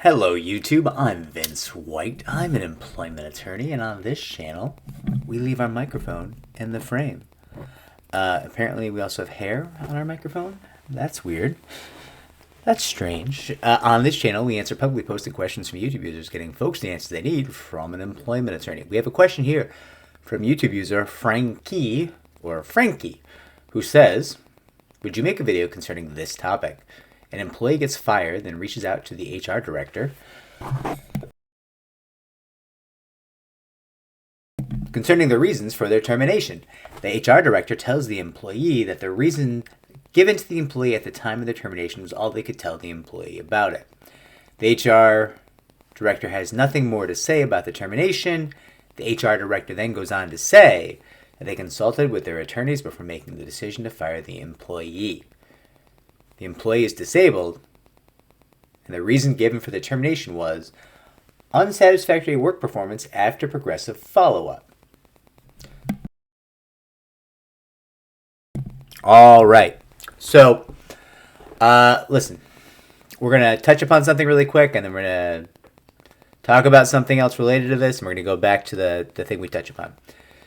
Hello YouTube, I'm Vince White. I'm an employment attorney, and on this channel, we leave our microphone in the frame. Apparently we also have hair on our microphone. That's weird. That's strange. On this channel, we answer publicly posted questions from YouTube users, getting folks the answers they need from an employment attorney. We have a question here from YouTube user Frankie, who says, would you make a video concerning this topic? An employee gets fired, then reaches out to the HR director concerning the reasons for their termination. The HR director tells the employee that the reason given to the employee at the time of the termination was all they could tell the employee about it. The HR director has nothing more to say about the termination. The HR director then goes on to say that they consulted with their attorneys before making the decision to fire the employee. The employee is disabled, and the reason given for the termination was unsatisfactory work performance after progressive follow-up. All right. So, listen, we're going to touch upon something really quick, and then we're going to talk about something else related to this, and we're going to go back to the thing we touch upon.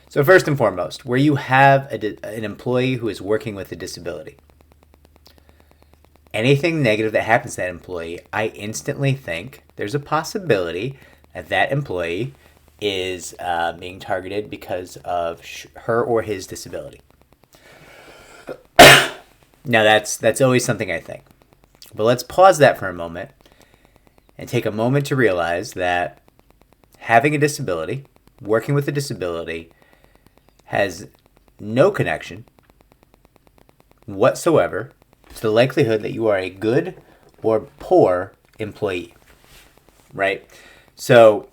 So first and foremost, where you have an employee who is working with a disability, anything negative that happens to that employee, I instantly think there's a possibility that that employee is being targeted because of her or his disability. Now, that's always something I think. But let's pause that for a moment and take a moment to realize that having a disability, working with a disability, has no connection whatsoever to the likelihood that you are a good or poor employee, right? So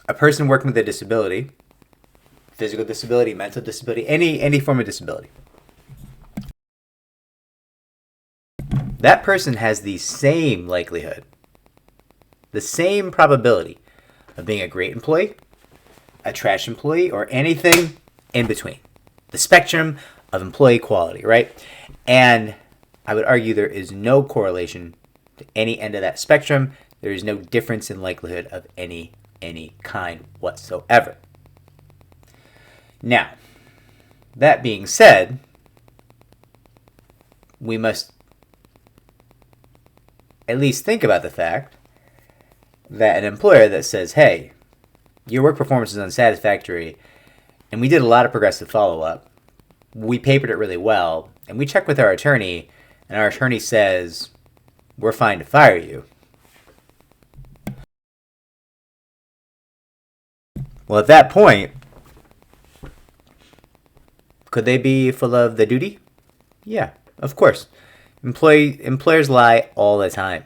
a person working with a disability, physical disability, mental disability, any form of disability, that person has the same likelihood, the same probability of being a great employee, a trash employee, or anything in between. The spectrum of employee quality, right? And I would argue there is no correlation to any end of that spectrum. There is no difference in likelihood of any kind whatsoever. Now, that being said, we must at least think about the fact that an employer that says, hey, your work performance is unsatisfactory, and we did a lot of progressive follow-up, we papered it really well, and we checked with our attorney, and our attorney says, we're fine to fire you. Well, at that point, could they be full of the duty? Yeah, of course. Employers lie all the time.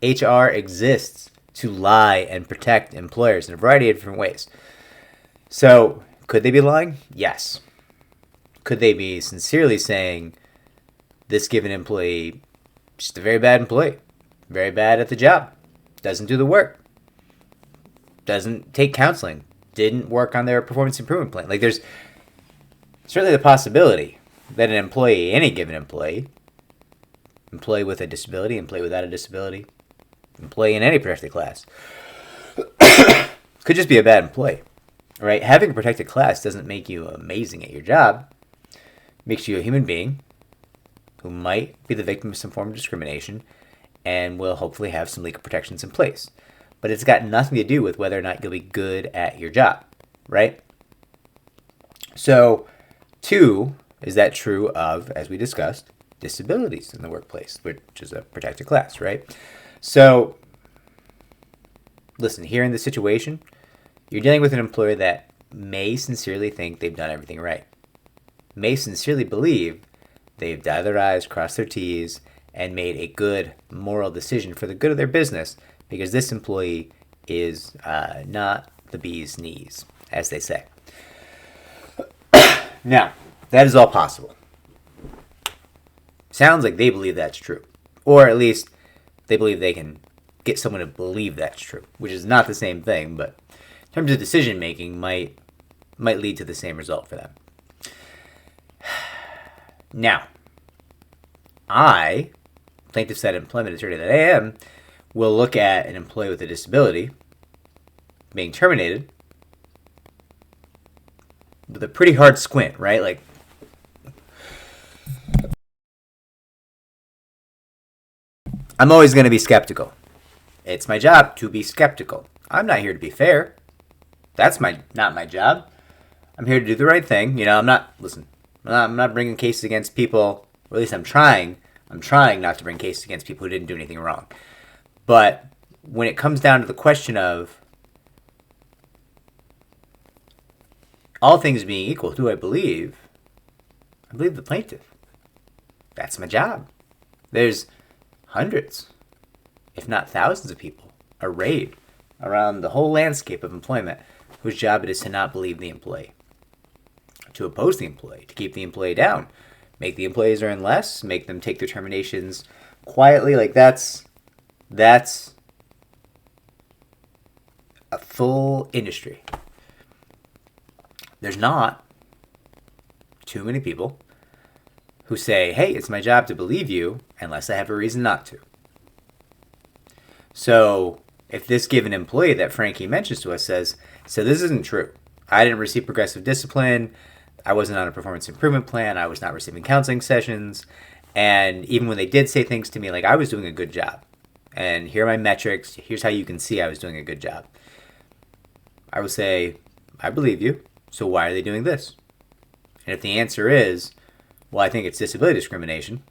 HR exists to lie and protect employers in a variety of different ways. So, could they be lying? Yes. Could they be sincerely saying this given employee just a very bad employee, very bad at the job, doesn't do the work, doesn't take counseling, didn't work on their performance improvement plan? Like, there's certainly the possibility that an employee, any given employee with a disability, employee without a disability, employee in any protected class, could just be a bad employee, right? Having a protected class doesn't make you amazing at your job. It makes you a human being who might be the victim of some form of discrimination and will hopefully have some legal protections in place. But it's got nothing to do with whether or not you'll be good at your job, right? So, two, is that true of, as we discussed, disabilities in the workplace, which is a protected class, right? So, listen, here in this situation, you're dealing with an employer that may sincerely think they've done everything right, may sincerely believe they've dotted their I's, crossed their T's, and made a good moral decision for the good of their business, because this employee is not the bee's knees, as they say. Now, that is all possible. Sounds like they believe that's true. Or at least they believe they can get someone to believe that's true, which is not the same thing, but in terms of decision making might lead to the same result for them. Now, I, plaintiff said employment attorney that I am, will look at an employee with a disability being terminated with a pretty hard squint, right? Like, I'm always going to be skeptical. It's my job to be skeptical. I'm not here to be fair. That's not my job. I'm here to do the right thing. I'm not bringing cases against people, or at least I'm trying not to bring cases against people who didn't do anything wrong. But when it comes down to the question of all things being equal, who do I believe? I believe the plaintiff. That's my job. There's hundreds, if not thousands of people arrayed around the whole landscape of employment whose job it is to not believe the employee, to oppose the employee, to keep the employee down, make the employees earn less, make them take their terminations quietly. Like, that's a full industry. There's not too many people who say, hey, it's my job to believe you unless I have a reason not to. So if this given employee that Frankie mentions to us says, so this isn't true. I didn't receive progressive discipline. I wasn't on a performance improvement plan. I was not receiving counseling sessions. And even when they did say things to me, like, I was doing a good job. And here are my metrics. Here's how you can see I was doing a good job. I would say, I believe you. So why are they doing this? And if the answer is, well, I think it's disability discrimination,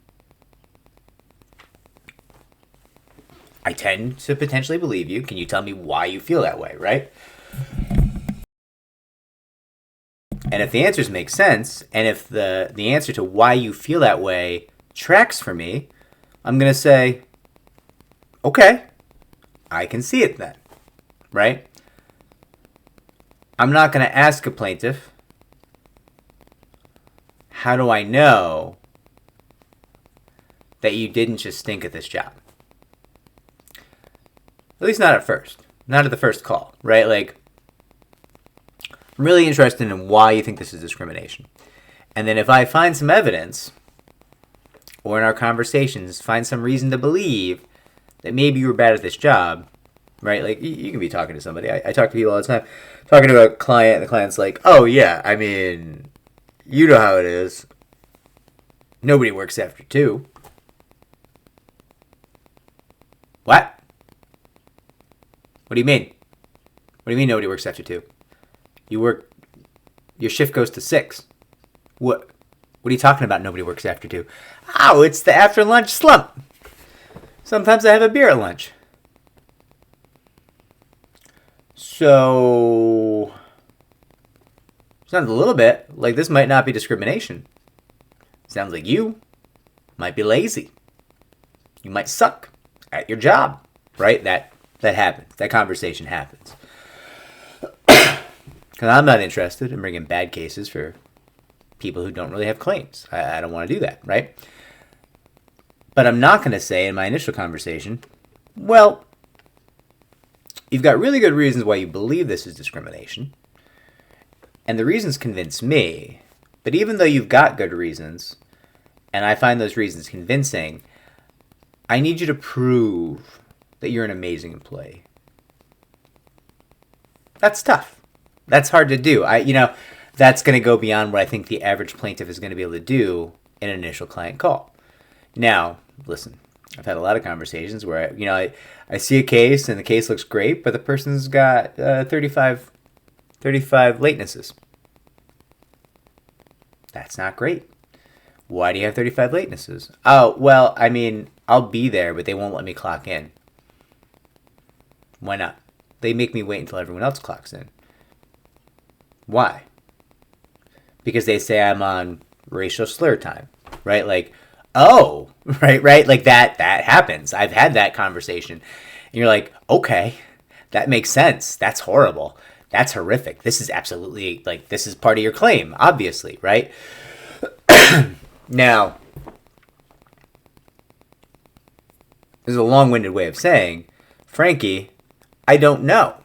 I tend to potentially believe you. Can you tell me why you feel that way, right? And if the answers make sense, and if the answer to why you feel that way tracks for me, I'm going to say, okay, I can see it then, right? I'm not going to ask a plaintiff, how do I know that you didn't just stink at this job? At least not at first. Not at the first call, right? Like, I'm really interested in why you think this is discrimination. And then if I find some evidence, or in our conversations, find some reason to believe that maybe you were bad at this job, right? Like, you can be talking to somebody. I talk to people all the time. Talking to a client, and the client's like, oh, yeah, I mean, you know how it is. Nobody works after 2. What? What do you mean? What do you mean nobody works after 2? Your shift goes to 6. What are you talking about nobody works after 2? Oh, it's the after lunch slump. Sometimes I have a beer at lunch. So, sounds a little bit like this might not be discrimination. Sounds like you might be lazy. You might suck at your job, right? That happens. That conversation happens. Because I'm not interested in bringing bad cases for people who don't really have claims. I don't want to do that, right? But I'm not going to say in my initial conversation, well, you've got really good reasons why you believe this is discrimination. And the reasons convince me. But even though you've got good reasons, and I find those reasons convincing, I need you to prove that you're an amazing employee. That's tough. That's hard to do. That's going to go beyond what I think the average plaintiff is going to be able to do in an initial client call. Now, listen, I've had a lot of conversations where, I see a case and the case looks great, but the person's got 35 latenesses. That's not great. Why do you have 35 latenesses? Oh, well, I mean, I'll be there, but they won't let me clock in. Why not? They make me wait until everyone else clocks in. Why? Because they say I'm on racial slur time, right? Like, oh, right? Like that happens. I've had that conversation. And you're like, okay, that makes sense. That's horrible. That's horrific. This is absolutely, like, this is part of your claim, obviously, right? Now, this is a long-winded way of saying, Frankie, I don't know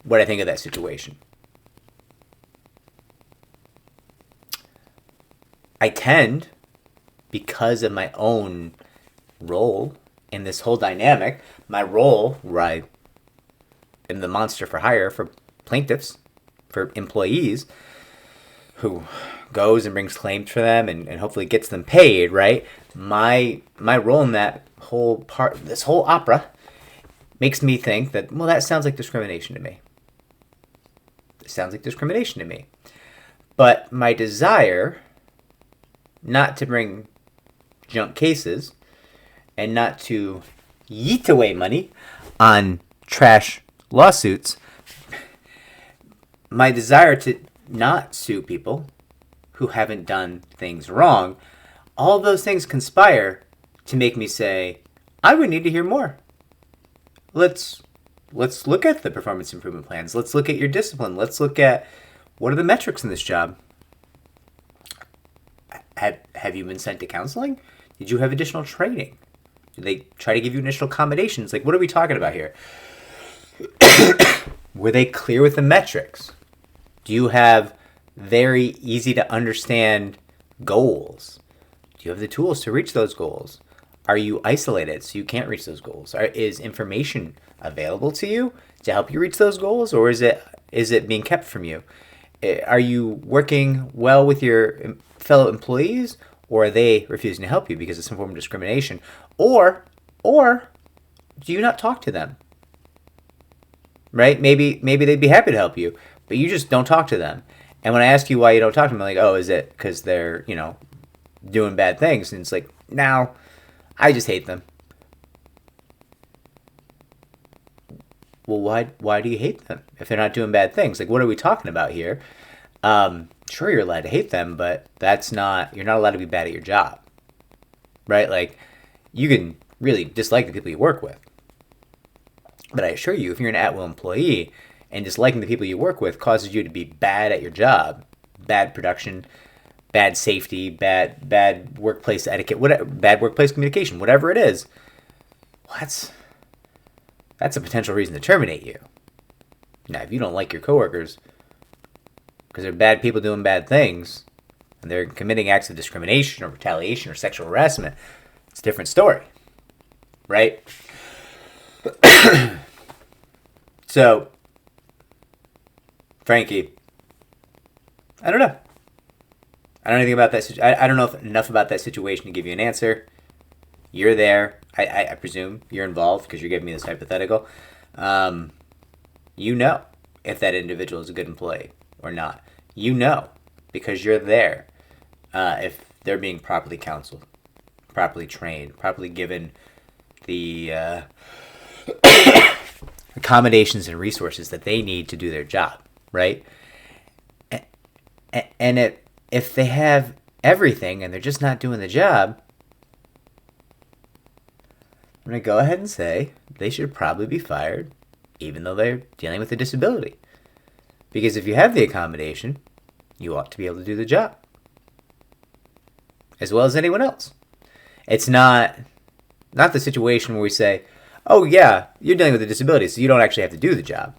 what I think of that situation. I tend, because of my own role in this whole dynamic, my role, where I am the monster for hire for plaintiffs, for employees, who goes and brings claims for them and hopefully gets them paid, right? My role in that whole part, this whole opera, makes me think that, well, that sounds like discrimination to me. It sounds like discrimination to me. But my desire not to bring junk cases and not to yeet away money on trash lawsuits, my desire to not sue people who haven't done things wrong, all those things conspire to make me say, I would need to hear more. Let's look at the performance improvement plans. Let's look at your discipline. Let's look at what are the metrics in this job. Have you been sent to counseling? Did you have additional training? Did they try to give you initial accommodations? Like, what are we talking about here? Were they clear with the metrics? Do you have very easy to understand goals? Do you have the tools to reach those goals? Are you isolated so you can't reach those goals? Is information available to you to help you reach those goals, or is it being kept from you? Are you working well with your fellow employees, or are they refusing to help you because of some form of discrimination? Or do you not talk to them? Right? Maybe they'd be happy to help you, but you just don't talk to them. And when I ask you why you don't talk to them, I'm like, oh, is it because they're, doing bad things? And it's like, no, I just hate them. Well, why do you hate them if they're not doing bad things? Like, what are we talking about here? Sure, you're allowed to hate them, but you're not allowed to be bad at your job, right? Like, you can really dislike the people you work with. But I assure you, if you're an at-will employee and disliking the people you work with causes you to be bad at your job, bad production, bad safety, bad workplace etiquette, bad workplace communication, whatever it is, well, that's a potential reason to terminate you. Now, if you don't like your coworkers because they're bad people doing bad things and they're committing acts of discrimination or retaliation or sexual harassment, it's a different story, right? So, Frankie, I don't know. I don't know anything about that. I don't know enough about that situation to give you an answer. You're there. I presume you're involved because you're giving me this hypothetical. You know if that individual is a good employee or not. You know because you're there if they're being properly counseled, properly trained, properly given the accommodations and resources that they need to do their job, right? And if they have everything and they're just not doing the job, I'm going to go ahead and say they should probably be fired, even though they're dealing with a disability. Because if you have the accommodation, you ought to be able to do the job as well as anyone else. It's not the situation where we say, oh yeah, you're dealing with a disability, so you don't actually have to do the job.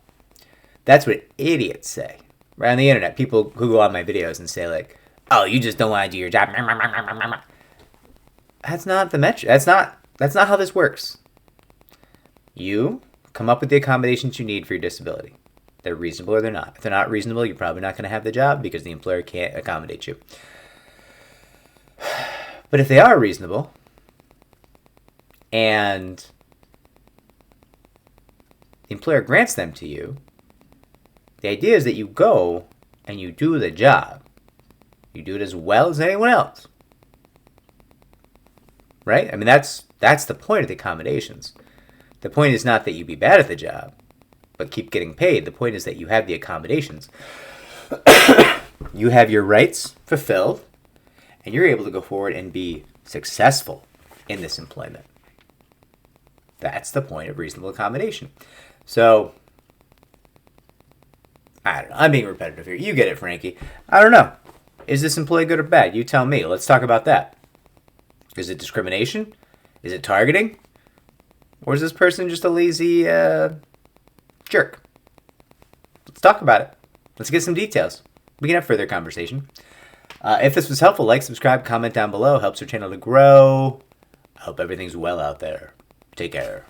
That's what idiots say. Right on the internet, people who go on my videos and say like, oh, you just don't want to do your job. That's not the metric. That's not how this works. You come up with the accommodations you need for your disability. They're reasonable or they're not. If they're not reasonable, you're probably not going to have the job because the employer can't accommodate you. But if they are reasonable and the employer grants them to you, the idea is that you go and you do the job. You do it as well as anyone else. Right? I mean, that's the point of the accommodations. The point is not that you be bad at the job, but keep getting paid. The point is that you have the accommodations. You have your rights fulfilled, and you're able to go forward and be successful in this employment. That's the point of reasonable accommodation. So, I don't know. I'm being repetitive here. You get it, Frankie. I don't know. Is this employee good or bad? You tell me. Let's talk about that. Is it discrimination? Is it targeting? Or is this person just a lazy jerk? Let's talk about it. Let's get some details. We can have further conversation. If this was helpful, like, subscribe, comment down below. Helps our channel to grow. I hope everything's well out there. Take care.